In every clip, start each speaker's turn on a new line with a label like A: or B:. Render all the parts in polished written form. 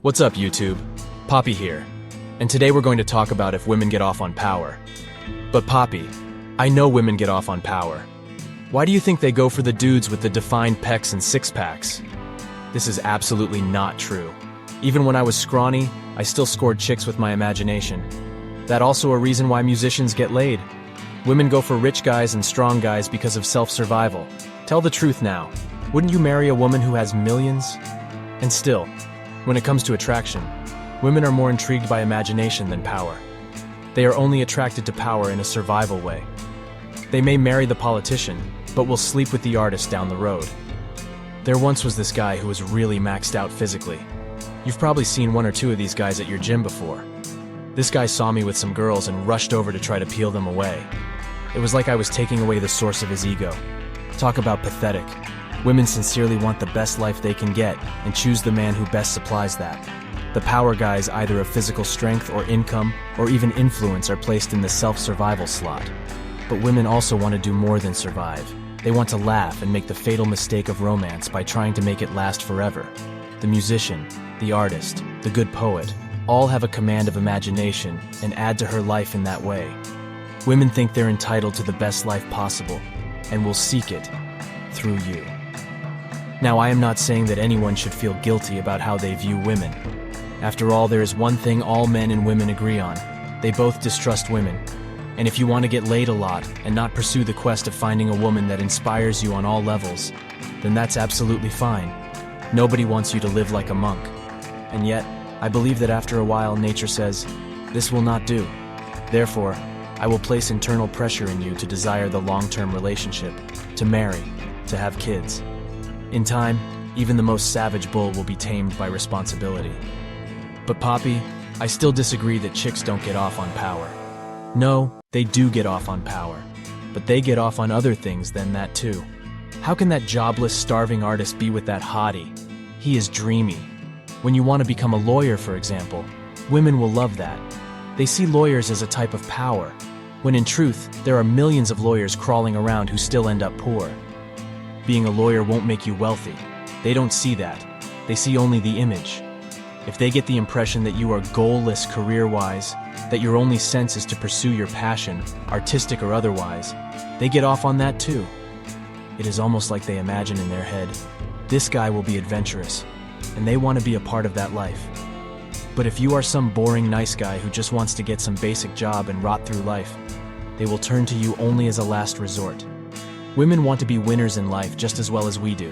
A: What's up, YouTube? Poppy here, and today we're going to talk about if women get off on power. But Poppy, I know women get off on power. Why do you think they go for the dudes with the defined pecs and six-packs? This is absolutely not true. Even when I was scrawny, I still scored chicks with my imagination. That also a reason why musicians get laid. Women go for rich guys and strong guys because of self-survival. Tell the truth now. Wouldn't you marry a woman who has millions? And still, when it comes to attraction, women are more intrigued by imagination than power. They are only attracted to power in a survival way. They may marry the politician, but will sleep with the artist down the road. There once was this guy who was really maxed out physically. You've probably seen one or two of these guys at your gym before. This guy saw me with some girls and rushed over to try to peel them away. It was like I was taking away the source of his ego. Talk about pathetic. Women sincerely want the best life they can get and choose the man who best supplies that. The power guys either of physical strength or income or even influence are placed in the self-survival slot. But women also want to do more than survive. They want to laugh and make the fatal mistake of romance by trying to make it last forever. The musician, the artist, the good poet, all have a command of imagination and add to her life in that way. Women think they're entitled to the best life possible and will seek it through you. Now, I am not saying that anyone should feel guilty about how they view women. After all, there is one thing all men and women agree on. They both distrust women. And if you want to get laid a lot and not pursue the quest of finding a woman that inspires you on all levels, then that's absolutely fine. Nobody wants you to live like a monk. And yet, I believe that after a while nature says, this will not do. Therefore, I will place internal pressure in you to desire the long-term relationship, to marry, to have kids. In time, even the most savage bull will be tamed by responsibility. But Poppy, I still disagree that chicks don't get off on power. No, they do get off on power, but they get off on other things than that too. How can that jobless, starving artist be with that hottie? He is dreamy. When you want to become a lawyer, for example, women will love that. They see lawyers as a type of power, when in truth, there are millions of lawyers crawling around who still end up poor. Being a lawyer won't make you wealthy. They don't see that. They see only the image. If they get the impression that you are goalless career-wise, that your only sense is to pursue your passion, artistic or otherwise, they get off on that too. It is almost like they imagine in their head, this guy will be adventurous, and they want to be a part of that life. But if you are some boring nice guy who just wants to get some basic job and rot through life, they will turn to you only as a last resort. Women want to be winners in life just as well as we do.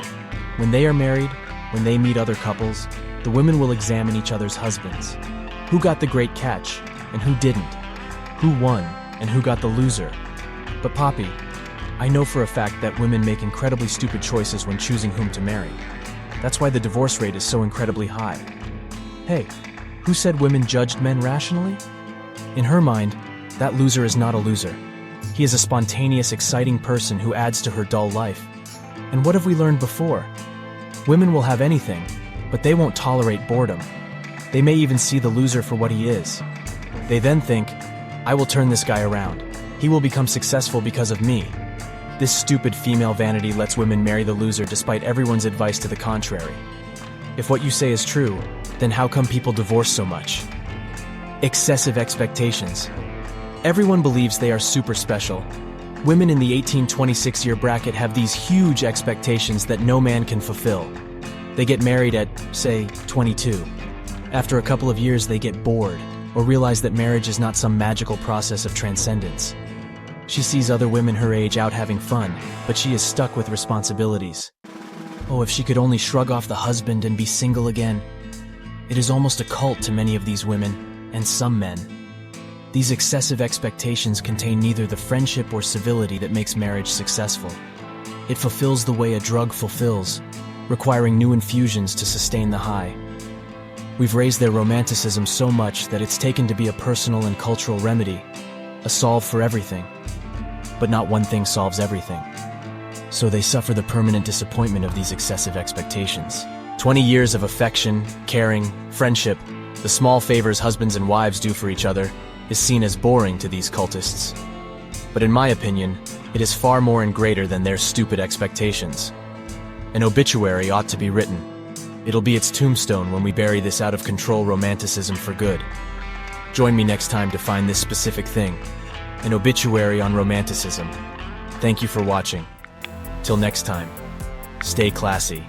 A: When they are married, when they meet other couples, the women will examine each other's husbands. Who got the great catch, and who didn't? Who won, and who got the loser? But Poppy, I know for a fact that women make incredibly stupid choices when choosing whom to marry. That's why the divorce rate is so incredibly high. Hey, who said women judged men rationally? In her mind, that loser is not a loser. He is a spontaneous, exciting person who adds to her dull life. And what have we learned before? Women will have anything, but they won't tolerate boredom. They may even see the loser for what he is. They then think, I will turn this guy around. He will become successful because of me. This stupid female vanity lets women marry the loser despite everyone's advice to the contrary. If what you say is true, then how come people divorce so much? Excessive expectations. Everyone believes they are super special. Women in the 18-26 year bracket have these huge expectations that no man can fulfill. They get married at, say, 22. After a couple of years, they get bored or realize that marriage is not some magical process of transcendence. She sees other women her age out having fun, but she is stuck with responsibilities. Oh, if she could only shrug off the husband and be single again. It is almost a cult to many of these women, and some men. These excessive expectations contain neither the friendship or civility that makes marriage successful. It fulfills the way a drug fulfills, requiring new infusions to sustain the high. We've raised their romanticism so much that it's taken to be a personal and cultural remedy, a solve for everything. But not one thing solves everything. So they suffer the permanent disappointment of these excessive expectations. 20 years of affection, caring, friendship, the small favors husbands and wives do for each other, is seen as boring to these cultists. But in my opinion, it is far more and greater than their stupid expectations. An obituary ought to be written. It'll be its tombstone when we bury this out-of-control romanticism for good. Join me next time to find this specific thing, an obituary on romanticism. Thank you for watching. Till next time, stay classy.